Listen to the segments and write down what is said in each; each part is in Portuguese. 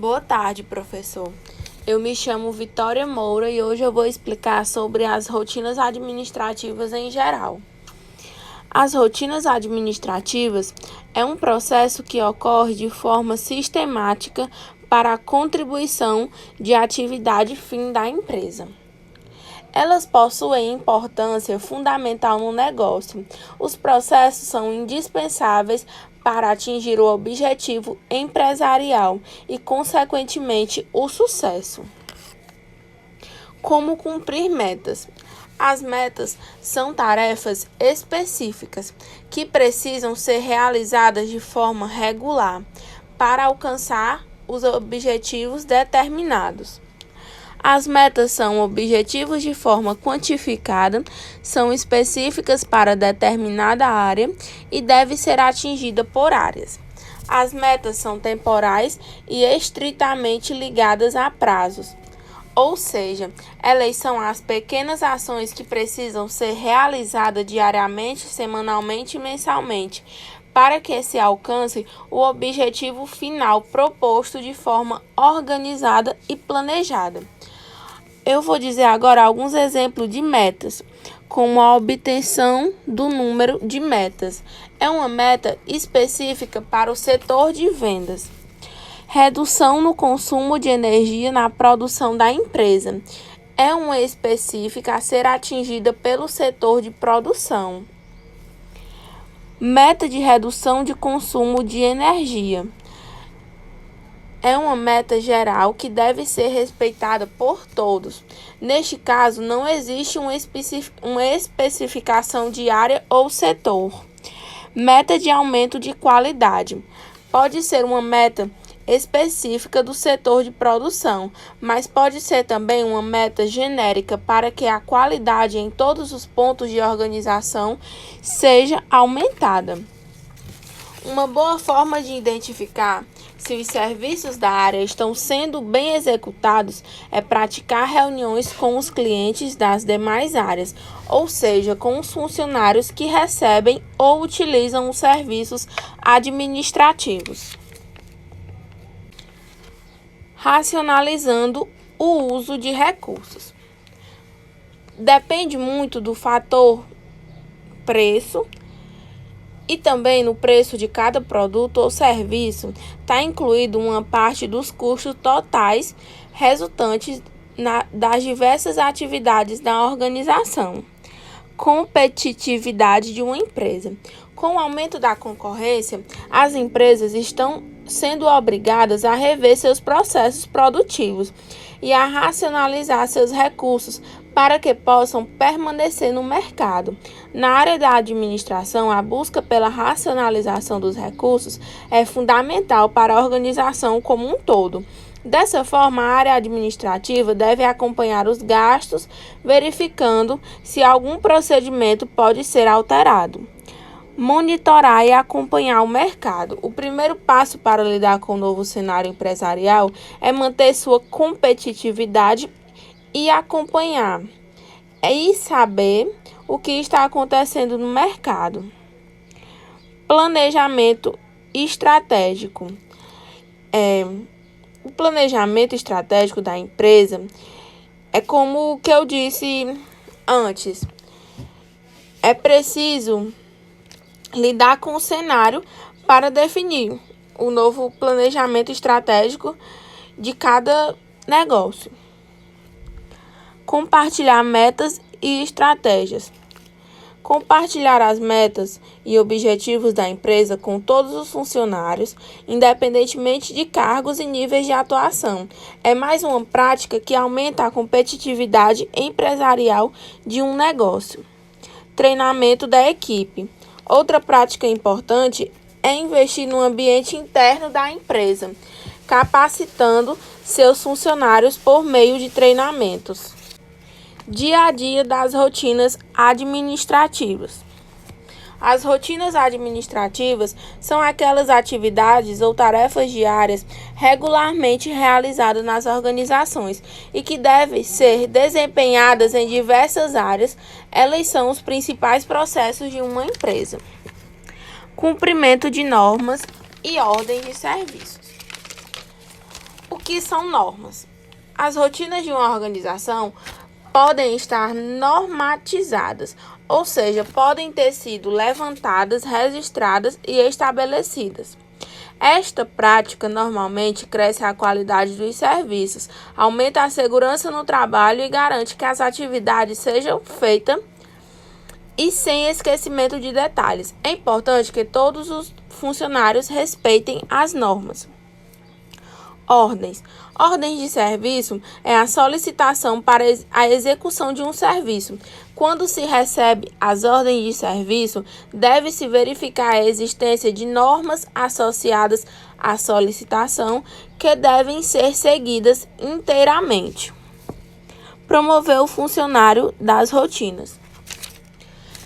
Boa tarde, professor. Eu me chamo Vitória Moura e hoje eu vou explicar sobre as rotinas administrativas em geral. As rotinas administrativas é um processo que ocorre de forma sistemática para a contribuição de atividade fim da empresa. Elas possuem importância fundamental no negócio. Os processos são indispensáveis para atingir o objetivo empresarial e, consequentemente, o sucesso. Como cumprir metas? As metas são tarefas específicas que precisam ser realizadas de forma regular para alcançar os objetivos determinados. As metas são objetivos de forma quantificada, são específicas para determinada área e devem ser atingidas por áreas. As metas são temporais e estritamente ligadas a prazos, ou seja, elas são as pequenas ações que precisam ser realizadas diariamente, semanalmente e mensalmente, para que se alcance o objetivo final proposto de forma organizada e planejada. Eu vou dizer agora alguns exemplos de metas, como a obtenção do número de metas. É uma meta específica para o setor de vendas. Redução no consumo de energia na produção da empresa. É uma específica a ser atingida pelo setor de produção. Meta de redução de consumo de energia. É uma meta geral que deve ser respeitada por todos. Neste caso, não existe uma especificação de área ou setor. Meta de aumento de qualidade. Pode ser uma meta específica do setor de produção, mas pode ser também uma meta genérica para que a qualidade em todos os pontos de organização seja aumentada. Uma boa forma de identificar se os serviços da área estão sendo bem executados é praticar reuniões com os clientes das demais áreas, ou seja, com os funcionários que recebem ou utilizam os serviços administrativos. Racionalizando o uso de recursos. Depende muito do fator preço. E também no preço de cada produto ou serviço está incluído uma parte dos custos totais resultantes das diversas atividades da organização. Competitividade de uma empresa. Com o aumento da concorrência, as empresas estão sendo obrigadas a rever seus processos produtivos e a racionalizar seus recursos para que possam permanecer no mercado. Na área da administração, a busca pela racionalização dos recursos é fundamental para a organização como um todo. Dessa forma, a área administrativa deve acompanhar os gastos, verificando se algum procedimento pode ser alterado. Monitorar e acompanhar o mercado. O primeiro passo para lidar com o novo cenário empresarial é manter sua competitividade e acompanhar e saber o que está acontecendo no mercado. Planejamento estratégico. O planejamento estratégico da empresa é como o que eu disse antes. É preciso lidar com o cenário para definir o novo planejamento estratégico de cada negócio. Compartilhar metas e estratégias. Compartilhar as metas e objetivos da empresa com todos os funcionários, independentemente de cargos e níveis de atuação. É mais uma prática que aumenta a competitividade empresarial de um negócio. Treinamento da equipe. Outra prática importante é investir no ambiente interno da empresa, capacitando seus funcionários por meio de treinamentos. Dia a dia das rotinas administrativas. As rotinas administrativas são aquelas atividades ou tarefas diárias regularmente realizadas nas organizações e que devem ser desempenhadas em diversas áreas. Elas são os principais processos de uma empresa. Cumprimento de normas e ordens de serviços. O que são normas? As rotinas de uma organização podem estar normatizadas, ou seja, podem ter sido levantadas, registradas e estabelecidas. Esta prática normalmente cresce a qualidade dos serviços, aumenta a segurança no trabalho e garante que as atividades sejam feitas e sem esquecimento de detalhes. É importante que todos os funcionários respeitem as normas. Ordens. Ordens de serviço é a solicitação para a execução de um serviço. Quando se recebe as ordens de serviço, deve-se verificar a existência de normas associadas à solicitação que devem ser seguidas inteiramente. Promover o funcionário das rotinas.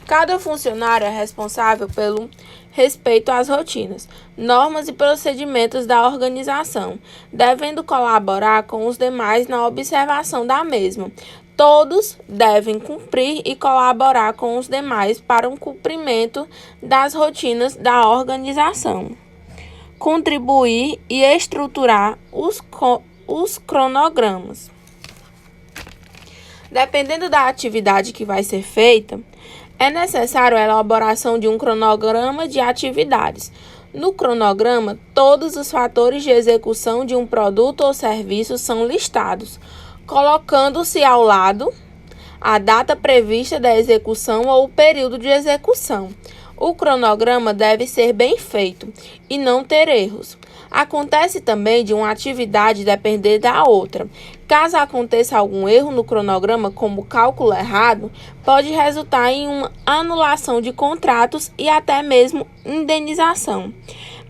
Cada funcionário é responsável pelo respeito às rotinas, normas e procedimentos da organização, devendo colaborar com os demais na observação da mesma. Todos devem cumprir e colaborar com os demais para o cumprimento das rotinas da organização. Contribuir e estruturar os cronogramas. Dependendo da atividade que vai ser feita, é necessário a elaboração de um cronograma de atividades. No cronograma, todos os fatores de execução de um produto ou serviço são listados, colocando-se ao lado a data prevista da execução ou o período de execução. O cronograma deve ser bem feito e não ter erros. Acontece também de uma atividade depender da outra. Caso aconteça algum erro no cronograma, como cálculo errado, pode resultar em uma anulação de contratos e até mesmo indenização.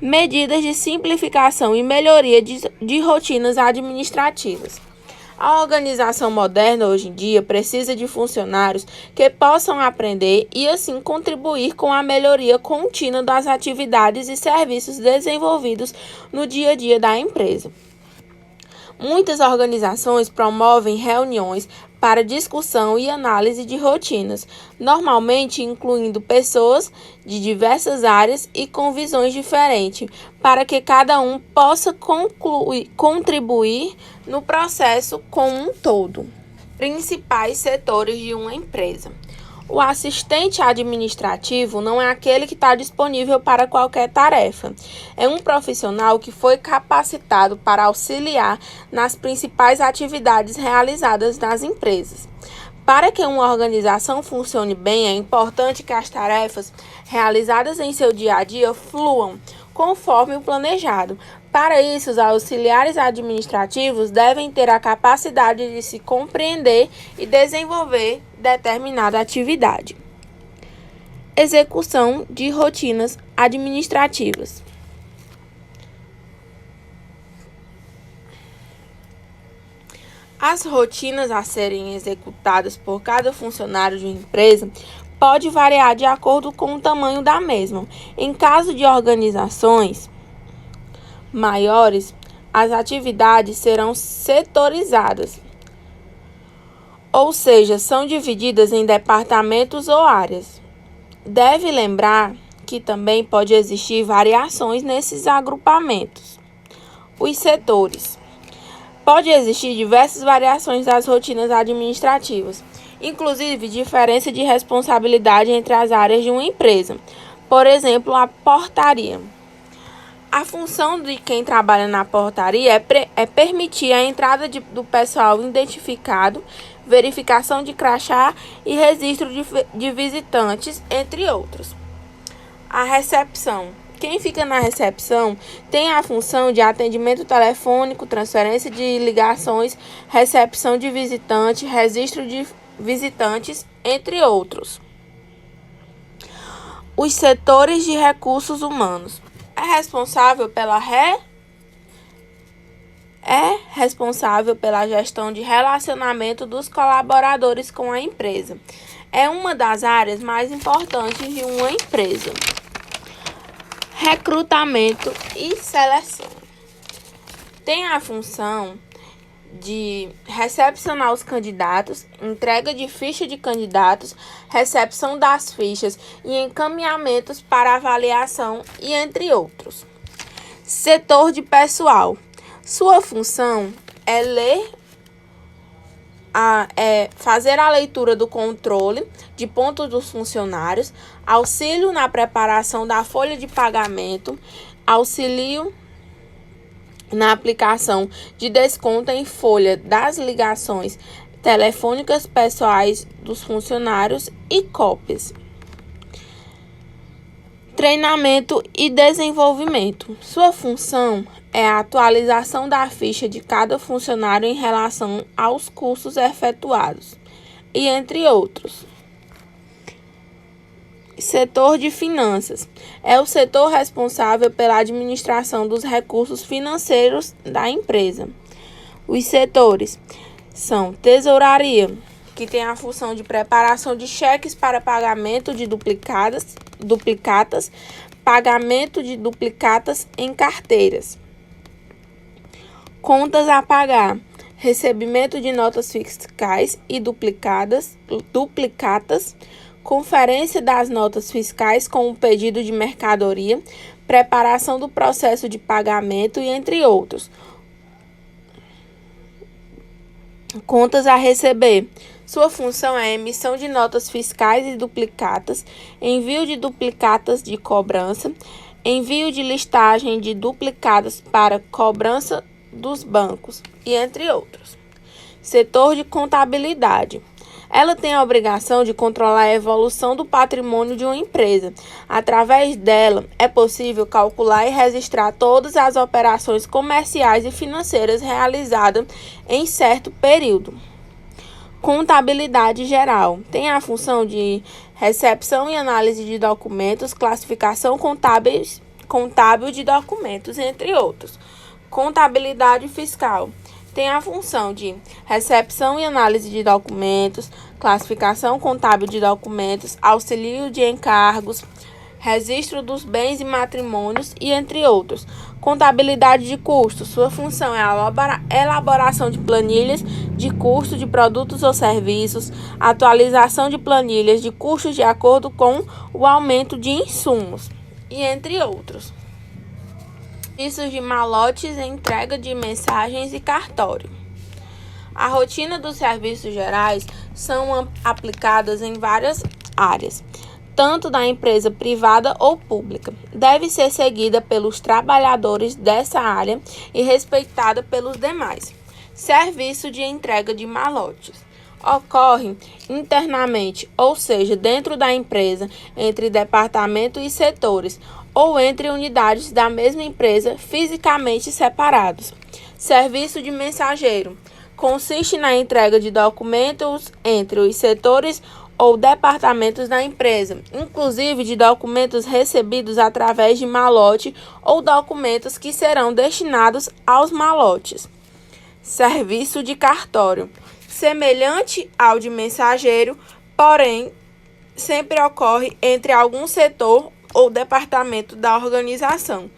Medidas de simplificação e melhoria de rotinas administrativas. A organização moderna hoje em dia precisa de funcionários que possam aprender e assim contribuir com a melhoria contínua das atividades e serviços desenvolvidos no dia a dia da empresa. Muitas organizações promovem reuniões para discussão e análise de rotinas, normalmente incluindo pessoas de diversas áreas e com visões diferentes, para que cada um possa contribuir no processo como um todo. Principais setores de uma empresa. O assistente administrativo não é aquele que está disponível para qualquer tarefa. É um profissional que foi capacitado para auxiliar nas principais atividades realizadas nas empresas. Para que uma organização funcione bem, é importante que as tarefas realizadas em seu dia a dia fluam conforme o planejado. Para isso, os auxiliares administrativos devem ter a capacidade de se compreender e desenvolver determinada atividade. Execução de rotinas administrativas. As rotinas a serem executadas por cada funcionário de uma empresa pode variar de acordo com o tamanho da mesma. Em caso de organizações maiores, as atividades serão setorizadas, ou seja, são divididas em departamentos ou áreas. Deve lembrar que também pode existir variações nesses agrupamentos. Os setores. Pode existir diversas variações das rotinas administrativas, inclusive diferença de responsabilidade entre as áreas de uma empresa. Por exemplo, a portaria. A função de quem trabalha na portaria é permitir a entrada do pessoal identificado, verificação de crachá e registro de visitantes, entre outros. A recepção. Quem fica na recepção tem a função de atendimento telefônico, transferência de ligações, recepção de visitantes, registro de visitantes, entre outros. Os setores de recursos humanos. É responsável pela gestão de relacionamento dos colaboradores com a empresa. É uma das áreas mais importantes de uma empresa. Recrutamento e seleção. Tem a função de recepcionar os candidatos, entrega de ficha de candidatos, recepção das fichas e encaminhamentos para avaliação e entre outros. Setor de pessoal. Sua função é fazer a leitura do controle de pontos dos funcionários, auxílio na preparação da folha de pagamento, auxílio na aplicação de desconto em folha das ligações telefônicas pessoais dos funcionários e cópias. Treinamento e desenvolvimento. Sua função é a atualização da ficha de cada funcionário em relação aos cursos efetuados, e entre outros. Setor de finanças. É o setor responsável pela administração dos recursos financeiros da empresa. Os setores são tesouraria, que tem a função de preparação de cheques para pagamento de duplicatas, pagamento de duplicatas em carteiras. Contas a pagar, recebimento de notas fiscais e duplicatas, conferência das notas fiscais com o pedido de mercadoria, preparação do processo de pagamento e entre outros. Contas a receber. Sua função é a emissão de notas fiscais e duplicatas, envio de duplicatas de cobrança, envio de listagem de duplicadas para cobrança dos bancos, e entre outros. Setor de contabilidade. Ela tem a obrigação de controlar a evolução do patrimônio de uma empresa. Através dela, é possível calcular e registrar todas as operações comerciais e financeiras realizadas em certo período. Contabilidade geral. Tem a função de recepção e análise de documentos, classificação contábil de documentos, entre outros. Contabilidade fiscal. Tem a função de recepção e análise de documentos, classificação contábil de documentos, auxílio de encargos, registro dos bens e matrimônios e entre outros. Contabilidade de custos. Sua função é a elaboração de planilhas de custo de produtos ou serviços, atualização de planilhas de custos de acordo com o aumento de insumos e entre outros. Serviços de malotes, entrega de mensagens e cartório. A rotina dos serviços gerais são aplicadas em várias áreas, tanto da empresa privada ou pública. Deve ser seguida pelos trabalhadores dessa área e respeitada pelos demais. Serviço de entrega de malotes. Ocorre internamente, ou seja, dentro da empresa, entre departamentos e setores, ou entre unidades da mesma empresa fisicamente separados. Serviço de mensageiro. Consiste na entrega de documentos entre os setores ou departamentos da empresa, inclusive de documentos recebidos através de malote ou documentos que serão destinados aos malotes. Serviço de cartório. Semelhante ao de mensageiro, porém, sempre ocorre entre algum setor ou departamento da organização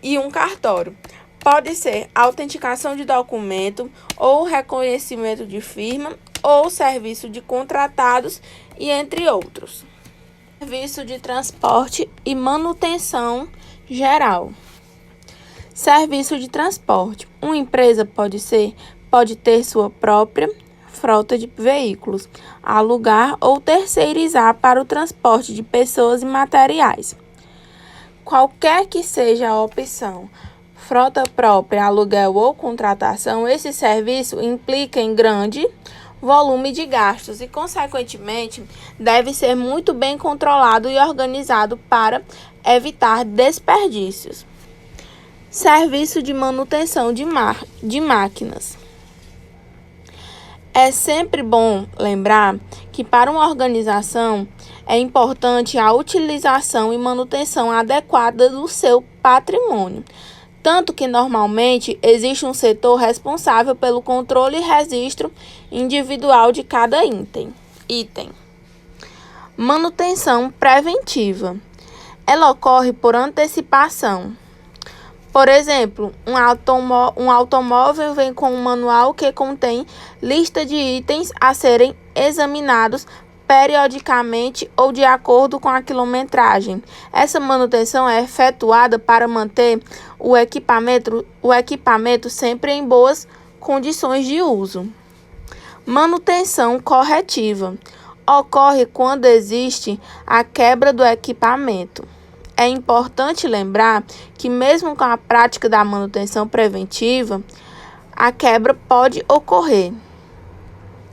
e um cartório. Pode ser autenticação de documento ou reconhecimento de firma ou serviço de contratados e entre outros. Serviço de transporte e manutenção geral. Serviço de transporte. Uma empresa pode ter sua própria frota de veículos, alugar ou terceirizar para o transporte de pessoas e materiais. Qualquer que seja a opção, frota própria, aluguel ou contratação, esse serviço implica em grande volume de gastos e, consequentemente, deve ser muito bem controlado e organizado para evitar desperdícios. Serviço de manutenção de máquinas. É sempre bom lembrar que para uma organização é importante a utilização e manutenção adequada do seu patrimônio, tanto que normalmente existe um setor responsável pelo controle e registro individual de cada item. Manutenção preventiva. Ela ocorre por antecipação. Por exemplo, um automóvel vem com um manual que contém lista de itens a serem examinados periodicamente ou de acordo com a quilometragem. Essa manutenção é efetuada para manter o equipamento sempre em boas condições de uso. Manutenção corretiva ocorre quando existe a quebra do equipamento. É importante lembrar que, mesmo com a prática da manutenção preventiva, a quebra pode ocorrer.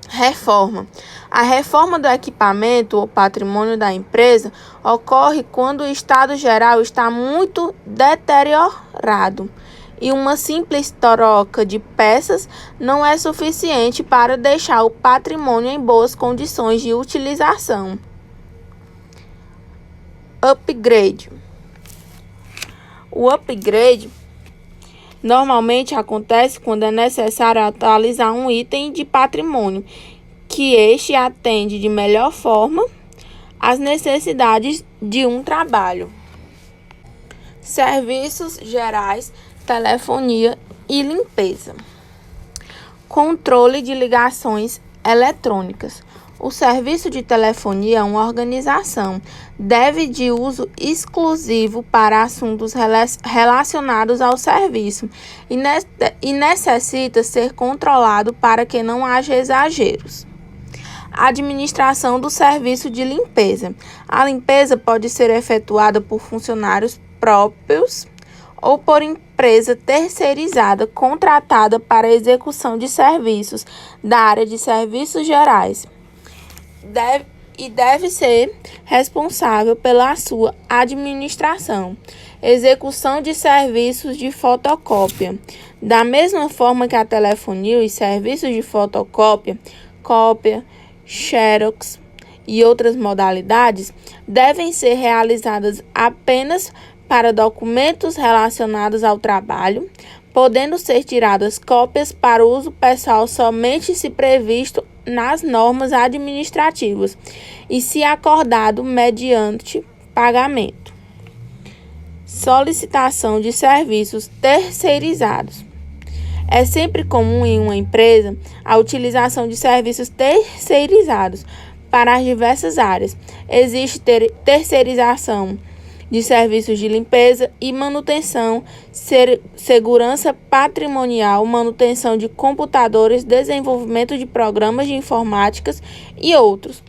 Reforma. A reforma do equipamento ou patrimônio da empresa ocorre quando o estado geral está muito deteriorado e uma simples troca de peças não é suficiente para deixar o patrimônio em boas condições de utilização. Upgrade. O upgrade normalmente acontece quando é necessário atualizar um item de patrimônio, que este atende de melhor forma às necessidades de um trabalho. Serviços gerais, telefonia e limpeza. Controle de ligações eletrônicas. O serviço de telefonia é uma organização, deve de uso exclusivo para assuntos relacionados ao serviço e necessita ser controlado para que não haja exageros. Administração do serviço de limpeza. A limpeza pode ser efetuada por funcionários próprios ou por empresa terceirizada contratada para a execução de serviços da área de serviços gerais. Deve ser responsável pela sua administração. Execução de serviços de fotocópia. Da mesma forma que a telefonia, os serviços de fotocópia, cópia, xerox e outras modalidades devem ser realizadas apenas para documentos relacionados ao trabalho, podendo ser tiradas cópias para uso pessoal somente se previsto nas normas administrativas e se acordado mediante pagamento. Solicitação de serviços terceirizados. É sempre comum em uma empresa a utilização de serviços terceirizados para as diversas áreas. Existe terceirização de serviços de limpeza e manutenção, segurança patrimonial, manutenção de computadores, desenvolvimento de programas de informática e outros.